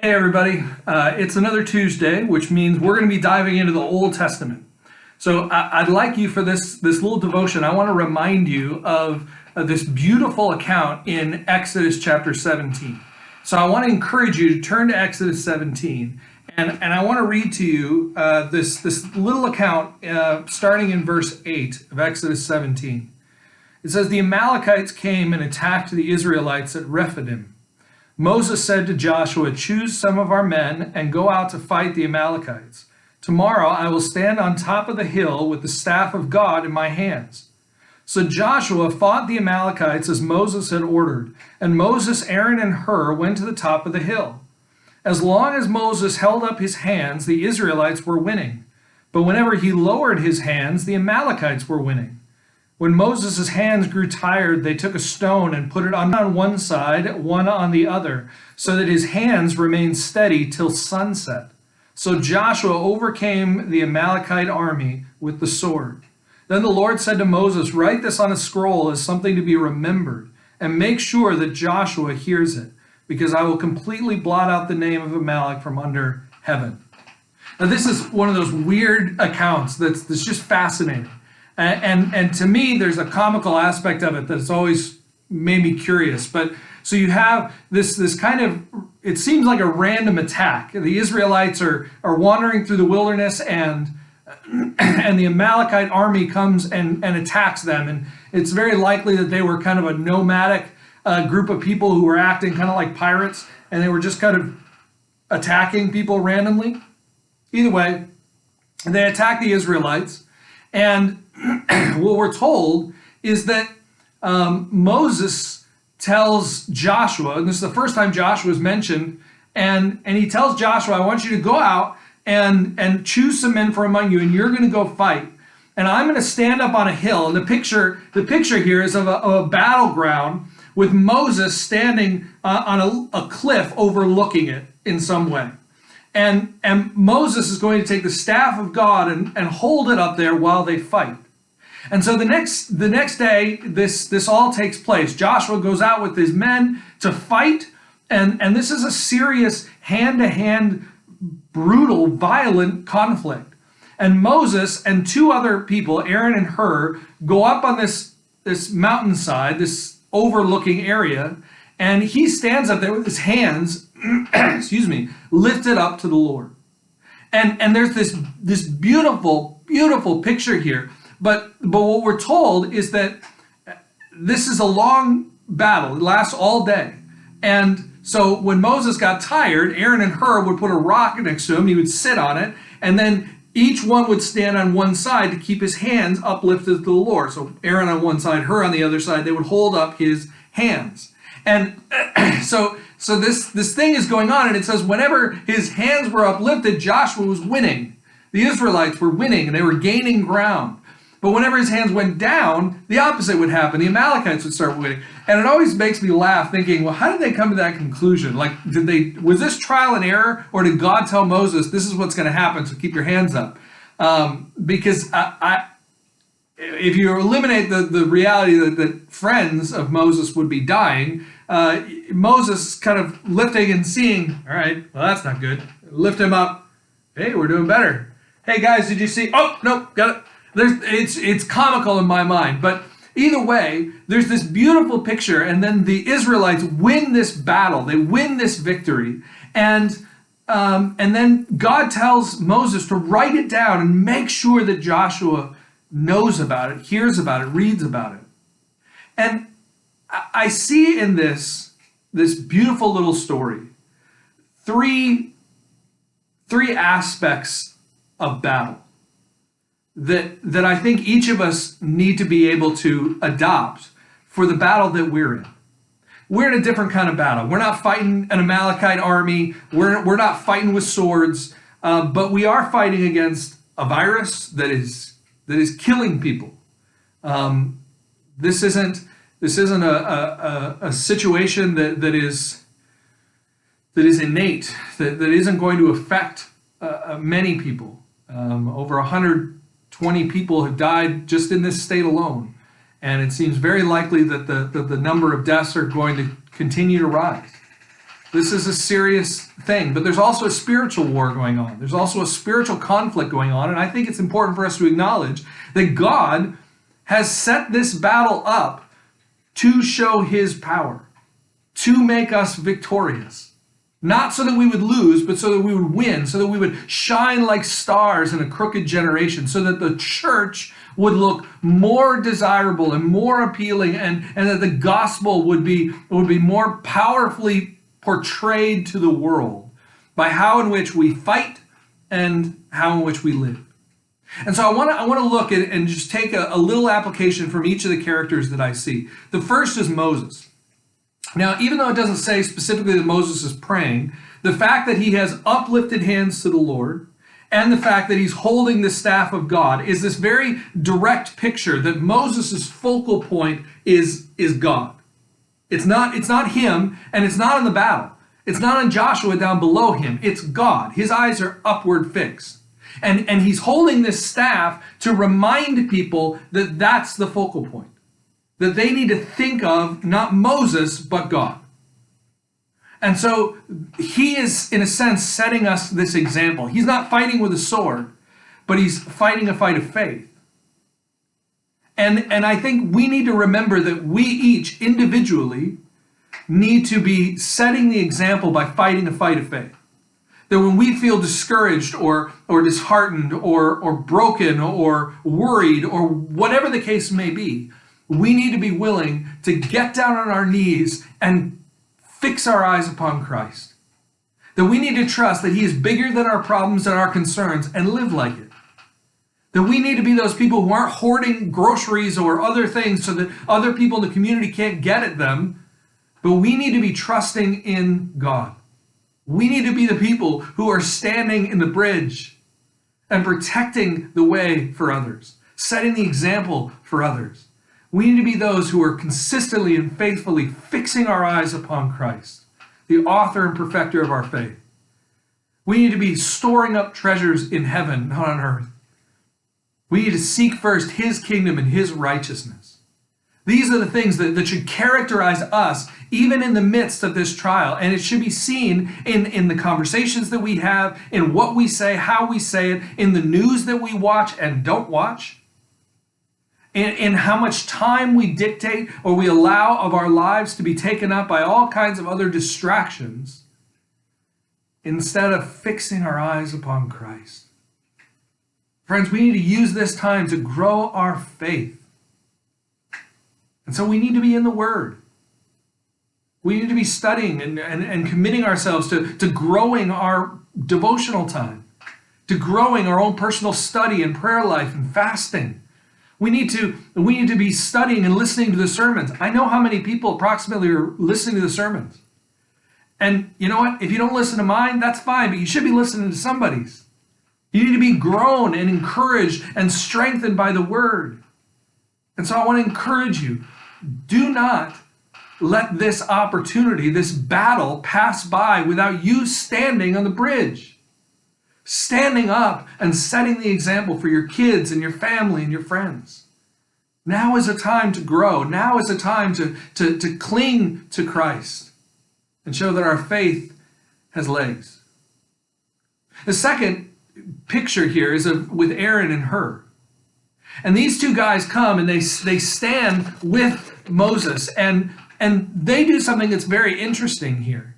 Hey everybody, it's another Tuesday, which means we're going to be diving into the Old Testament. So I'd like you for this little devotion, I want to remind you of this beautiful account in Exodus chapter 17. So I want to encourage you to turn to Exodus 17, and I want to read to you this little account starting in verse 8 of Exodus 17. It says, "The Amalekites came and attacked the Israelites at Rephidim. Moses said to Joshua, 'Choose some of our men and go out to fight the Amalekites. Tomorrow I will stand on top of the hill with the staff of God in my hands.' So Joshua fought the Amalekites as Moses had ordered, and Moses, Aaron, and Hur went to the top of the hill. As long as Moses held up his hands, the Israelites were winning. But whenever he lowered his hands, the Amalekites were winning. When Moses' hands grew tired, they took a stone and put it on one side, one on the other, so that his hands remained steady till sunset. So Joshua overcame the Amalekite army with the sword. Then the Lord said to Moses, 'Write this on a scroll as something to be remembered, and make sure that Joshua hears it, because I will completely blot out the name of Amalek from under heaven.'" Now this is one of those weird accounts that's just fascinating. And to me, there's a comical aspect of it that's always made me curious. But so you have this kind of, it seems like a random attack. The Israelites are wandering through the wilderness, and the Amalekite army comes and attacks them. And it's very likely that they were kind of a nomadic group of people who were acting kind of like pirates, and they were just kind of attacking people randomly. Either way, they attack the Israelites. And what we're told is that Moses tells Joshua, and this is the first time Joshua is mentioned, and he tells Joshua, "I want you to go out and choose some men from among you, and you're going to go fight. And I'm going to stand up on a hill." And the picture here is of a battleground with Moses standing on a cliff overlooking it in some way. And Moses is going to take the staff of God and hold it up there while they fight. And so the next day, this all takes place. Joshua goes out with his men to fight, and this is a serious hand-to-hand, brutal, violent conflict. And Moses and two other people, Aaron and Hur, go up on this mountainside, this overlooking area, and he stands up there with his hands lifted up to the Lord. And there's this beautiful, beautiful picture here. But what we're told is that this is a long battle. It lasts all day. And so when Moses got tired, Aaron and Hur would put a rock next to him. He would sit on it. And then each one would stand on one side to keep his hands uplifted to the Lord. So Aaron on one side, Hur on the other side, they would hold up his hands. And so this thing is going on, and it says whenever his hands were uplifted, Joshua was winning. The Israelites were winning, and they were gaining ground. But whenever his hands went down, the opposite would happen. The Amalekites would start winning. And it always makes me laugh thinking, well, how did they come to that conclusion? Like, was this trial and error, or did God tell Moses, this is what's going to happen, so keep your hands up? Because if you eliminate the reality that friends of Moses would be dying, Moses kind of lifting and seeing, all right, well, that's not good. Lift him up. Hey, we're doing better. Hey, guys, did you see? Oh, no, got it. It's comical in my mind. But either way, there's this beautiful picture, and then the Israelites win this battle. They win this victory. And then God tells Moses to write it down and make sure that Joshua knows about it, hears about it, reads about it. And I see in this beautiful little story three aspects of battle that I think each of us need to be able to adopt for the battle that we're in. We're in a different kind of battle. We're not fighting an Amalekite army. We're not fighting with swords, but we are fighting against a virus that is killing people. This isn't a situation that is innate, that isn't going to affect many people. Over 120 people have died just in this state alone. And it seems very likely that the number of deaths are going to continue to rise. This is a serious thing, but there's also a spiritual war going on. There's also a spiritual conflict going on, and I think it's important for us to acknowledge that God has set this battle up to show his power, to make us victorious. Not so that we would lose, but so that we would win, so that we would shine like stars in a crooked generation, so that the church would look more desirable and more appealing, and that the gospel would be more powerfully portrayed to the world by how in which we fight and how in which we live. And so I want to look at and just take a little application from each of the characters that I see. The first is Moses. Now, even though it doesn't say specifically that Moses is praying, the fact that he has uplifted hands to the Lord and the fact that he's holding the staff of God is this very direct picture that Moses' focal point is God. It's not him, and it's not in the battle. It's not on Joshua down below him. It's God. His eyes are upward fixed. And he's holding this staff to remind people that that's the focal point. That they need to think of not Moses, but God. And so he is, in a sense, setting us this example. He's not fighting with a sword, but he's fighting a fight of faith. And I think we need to remember that we each individually need to be setting the example by fighting a fight of faith. That when we feel discouraged or disheartened or broken or worried or whatever the case may be, we need to be willing to get down on our knees and fix our eyes upon Christ. That we need to trust that he is bigger than our problems and our concerns and live like it. That we need to be those people who aren't hoarding groceries or other things so that other people in the community can't get at them, but we need to be trusting in God. We need to be the people who are standing in the bridge and protecting the way for others, setting the example for others. We need to be those who are consistently and faithfully fixing our eyes upon Christ, the author and perfecter of our faith. We need to be storing up treasures in heaven, not on earth. We need to seek first his kingdom and his righteousness. These are the things that should characterize us even in the midst of this trial. And it should be seen in the conversations that we have, in what we say, how we say it, in the news that we watch and don't watch, in how much time we dictate or we allow of our lives to be taken up by all kinds of other distractions instead of fixing our eyes upon Christ. Friends, we need to use this time to grow our faith. And so we need to be in the Word. We need to be studying and committing ourselves to growing our devotional time, to growing our own personal study and prayer life and fasting. We need to be studying and listening to the sermons. I know how many people approximately are listening to the sermons. And you know what? If you don't listen to mine, that's fine, but you should be listening to somebody's. You need to be grown and encouraged and strengthened by the Word. And so I want to encourage you, do not let this opportunity, this battle, pass by without you standing on the bridge. Standing up and setting the example for your kids and your family and your friends. Now is a time to grow. Now is a time to cling to Christ and show that our faith has legs. The second picture here is with Aaron and Hur. And these two guys come and they stand with Moses and they do something that's very interesting here.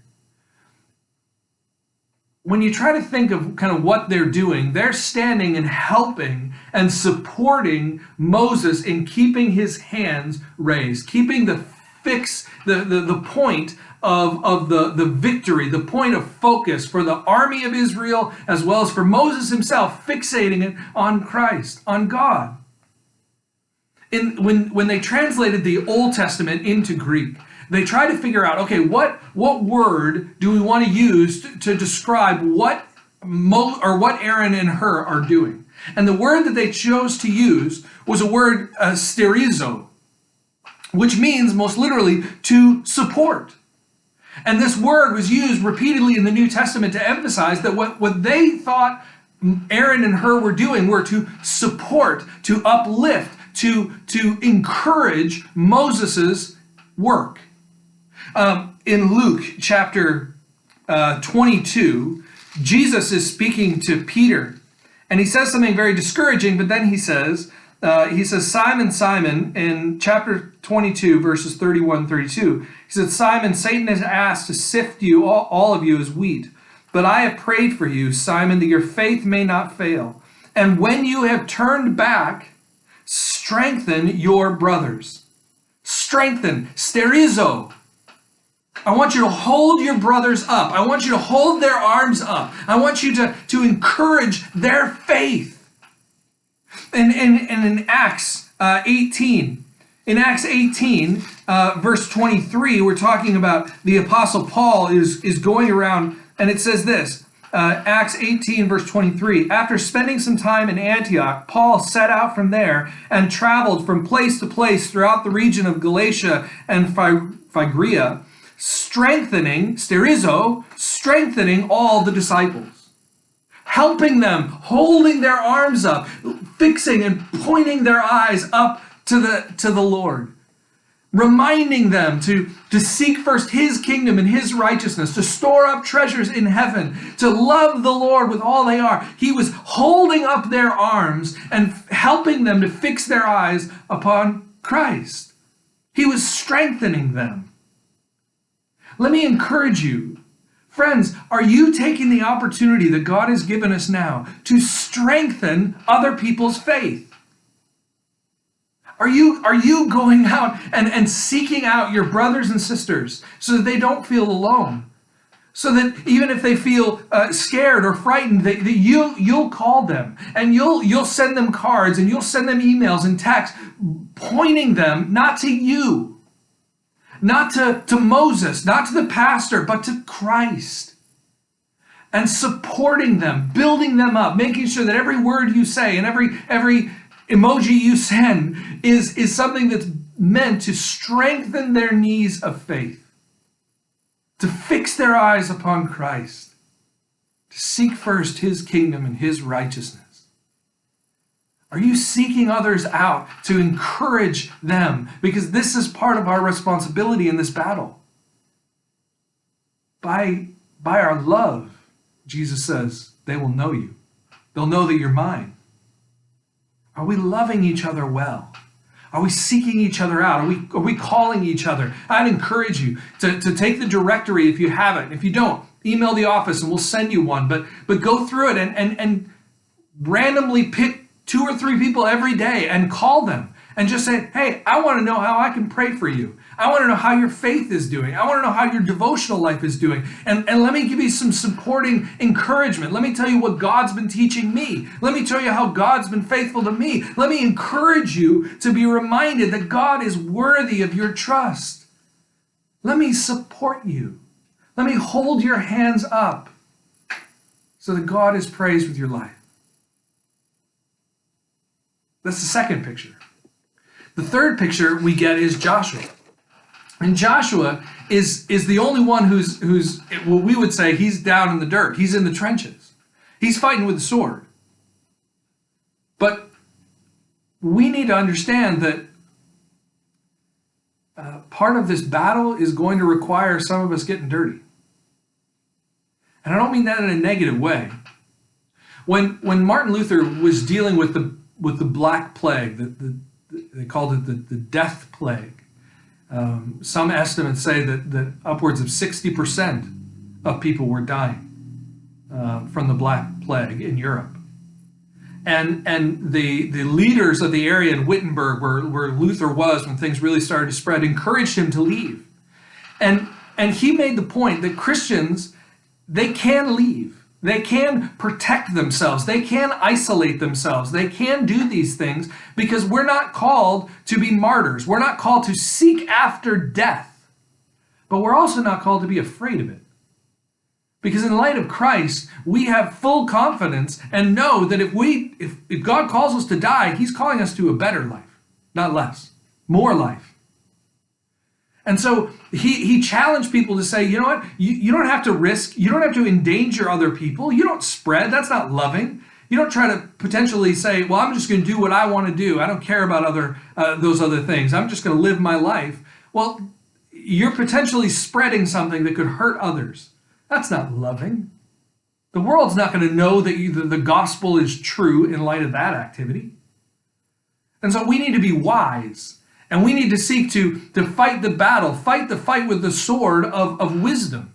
When you try to think of kind of what they're doing, they're standing and helping and supporting Moses in keeping his hands raised, keeping the point of the victory, the point of focus for the army of Israel, as well as for Moses himself, fixating it on Christ, on God. When they translated the Old Testament into Greek, they try to figure out, okay, what word do we want to use to describe what Aaron and Hur are doing? And the word that they chose to use was a word, sterizo, which means most literally to support. And this word was used repeatedly in the New Testament to emphasize that what they thought Aaron and Hur were doing were to support, to uplift, to encourage Moses's work. In Luke chapter 22, Jesus is speaking to Peter, and he says something very discouraging, but then he says, Simon, Simon, in chapter 22, verses 31, 32, he said, Simon, Satan has asked to sift you, all of you, as wheat. But I have prayed for you, Simon, that your faith may not fail. And when you have turned back, strengthen your brothers. Strengthen, sterizo. I want you to hold your brothers up. I want you to hold their arms up. I want you to encourage their faith. And in Acts 18, verse 23, we're talking about the Apostle Paul is going around, and it says this, Acts 18, verse 23, after spending some time in Antioch, Paul set out from there and traveled from place to place throughout the region of Galatia and Phrygia, strengthening all the disciples, helping them, holding their arms up, fixing and pointing their eyes up to the Lord, reminding them to seek first his kingdom and his righteousness, to store up treasures in heaven, to love the Lord with all they are. He was holding up their arms and helping them to fix their eyes upon Christ. He was strengthening them. Let me encourage you, friends, are you taking the opportunity that God has given us now to strengthen other people's faith? Are you going out and seeking out your brothers and sisters so that they don't feel alone? So that even if they feel scared or frightened, that you'll call them and you'll send them cards and you'll send them emails and texts pointing them not to you, not to Moses, not to the pastor, but to Christ. And supporting them, building them up, making sure that every word you say and every emoji you send is something that's meant to strengthen their knees of faith, to fix their eyes upon Christ, to seek first his kingdom and his righteousness. Are you seeking others out to encourage them? Because this is part of our responsibility in this battle. By our love, Jesus says, they will know you. They'll know that you're mine. Are we loving each other well? Are we seeking each other out? Are we calling each other? I'd encourage you to take the directory if you haven't. If you don't, email the office and we'll send you one. But go through it and randomly pick 2 or 3 people every day and call them and just say, hey, I want to know how I can pray for you. I want to know how your faith is doing. I want to know how your devotional life is doing. And let me give you some supporting encouragement. Let me tell you what God's been teaching me. Let me tell you how God's been faithful to me. Let me encourage you to be reminded that God is worthy of your trust. Let me support you. Let me hold your hands up so that God is praised with your life. That's the second picture. The third picture we get is Joshua. And Joshua is the only one who's what we would say he's down in the dirt. He's in the trenches. He's fighting with a sword. But we need to understand that part of this battle is going to require some of us getting dirty. And I don't mean that in a negative way. When Martin Luther was dealing with the Black Plague, they called it the Death Plague. Some estimates say that upwards of 60% of people were dying from the Black Plague in Europe. And the leaders of the area in Wittenberg, where Luther was when things really started to spread, encouraged him to leave. And he made the point that Christians, they can leave. They can protect themselves. They can isolate themselves. They can do these things because we're not called to be martyrs. We're not called to seek after death. But we're also not called to be afraid of it. Because in light of Christ, we have full confidence and know that if God calls us to die, he's calling us to a better life, not less, more life. And so he challenged people to say, you know what, you don't have to risk, you don't have to endanger other people, you don't spread, that's not loving. You don't try to potentially say, well, I'm just going to do what I want to do. I don't care about those other things. I'm just going to live my life. Well, you're potentially spreading something that could hurt others. That's not loving. The world's not going to know that the gospel is true in light of that activity. And so we need to be wise, and we need to seek to fight the battle, fight the fight with the sword of wisdom.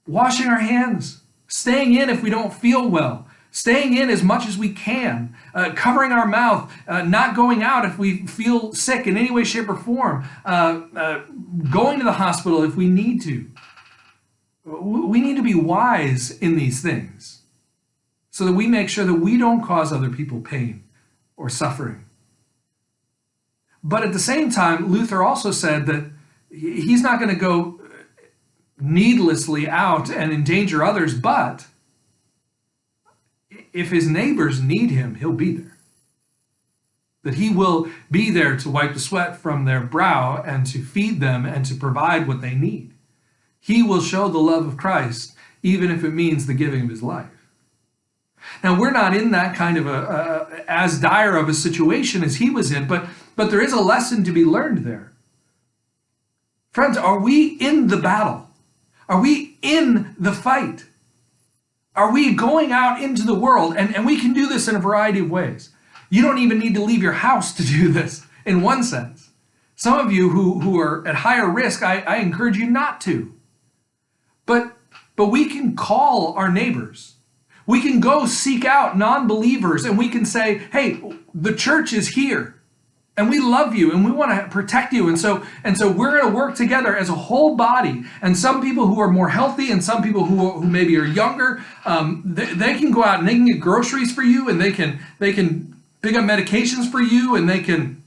Washing our hands, staying in if we don't feel well, staying in as much as we can, covering our mouth, not going out if we feel sick in any way, shape, or form, going to the hospital if we need to. We need to be wise in these things so that we make sure that we don't cause other people pain or suffering. But at the same time, Luther also said that he's not going to go needlessly out and endanger others, but if his neighbors need him, he'll be there. That he will be there to wipe the sweat from their brow and to feed them and to provide what they need. He will show the love of Christ, even if it means the giving of his life. Now, we're not in that kind of as dire of a situation as he was in, but there is a lesson to be learned there. Friends, are we in the battle? Are we in the fight? Are we going out into the world? And we can do this in a variety of ways. You don't even need to leave your house to do this, in one sense. Some of you who are at higher risk, I encourage you not to. But we can call our neighbors. We can go seek out non-believers and we can say, hey, the church is here and we love you and we want to protect you. And so we're going to work together as a whole body. And some people who are more healthy and some people who maybe are younger, they can go out and they can get groceries for you, and they can pick up medications for you, and they can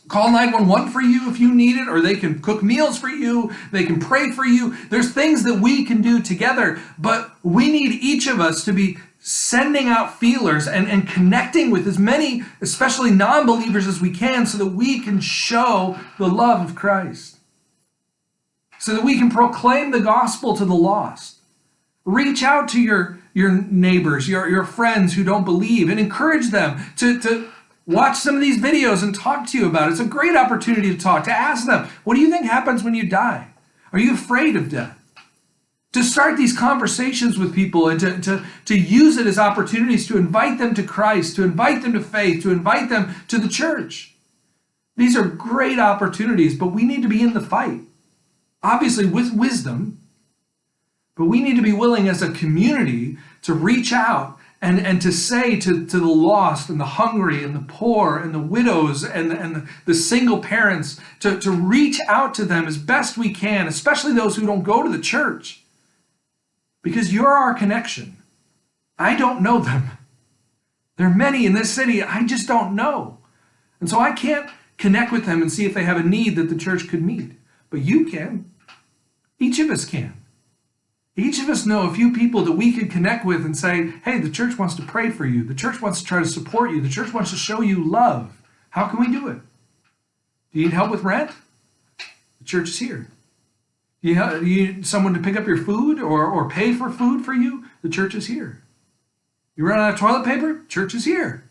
call 911 for you if you need it, or they can cook meals for you, they can pray for you. There's things that we can do together, but we need each of us to be sending out feelers and connecting with as many, especially non-believers, as we can, so that we can show the love of Christ, so that we can proclaim the gospel to the lost. Reach out to your neighbors, your friends who don't believe, and encourage them to watch some of these videos and talk to you about it. It's a great opportunity to talk, to ask them, what do you think happens when you die? Are you afraid of death? To start these conversations with people and to use it as opportunities to invite them to Christ, to invite them to faith, to invite them to the church. These are great opportunities, but we need to be in the fight. Obviously with wisdom, but we need to be willing as a community to reach out and to say to the lost and the hungry and the poor and the widows and the single parents, to reach out to them as best we can, especially those who don't go to the church. Because you're our connection. I don't know them. There are many in this city I just don't know. And so I can't connect with them and see if they have a need that the church could meet. But you can. Each of us can. Each of us know a few people that we can connect with and say, hey, the church wants to pray for you. The church wants to try to support you. The church wants to show you love. How can we do it? Do you need help with rent? The church is here. You need someone to pick up your food or pay for food for you? The church is here. You run out of toilet paper? Church is here.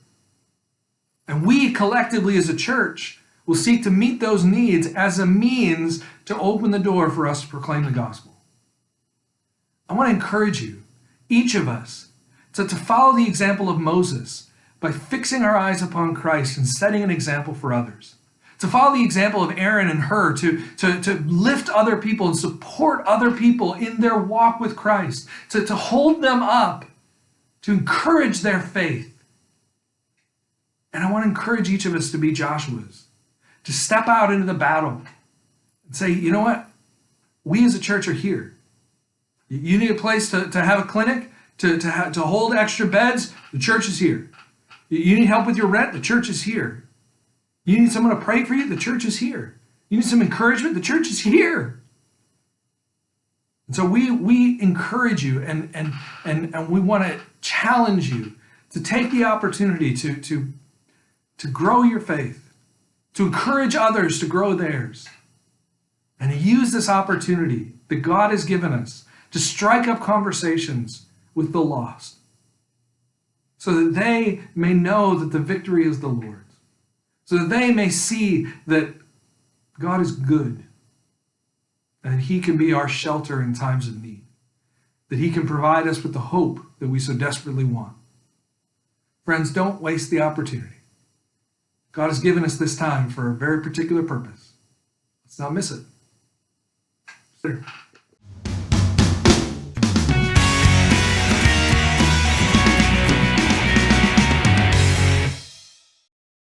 And we collectively as a church will seek to meet those needs as a means to open the door for us to proclaim the gospel. I want to encourage you, each of us, to follow the example of Moses by fixing our eyes upon Christ and setting an example for others. To follow the example of Aaron and Hur, to lift other people and support other people in their walk with Christ, to hold them up, to encourage their faith. And I want to encourage each of us to be Joshua's, to step out into the battle and say, you know what? We as a church are here. You need a place to have a clinic, to hold extra beds, the church is here. You need help with your rent, the church is here. You need someone to pray for you, the church is here. You need some encouragement, the church is here. And so we encourage you and we want to challenge you to take the opportunity to grow your faith, to encourage others to grow theirs, and to use this opportunity that God has given us to strike up conversations with the lost so that they may know that the victory is the Lord's, so that they may see that God is good and he can be our shelter in times of need, that he can provide us with the hope that we so desperately want. Friends, don't waste the opportunity. God has given us this time for a very particular purpose. Let's not miss it. Later.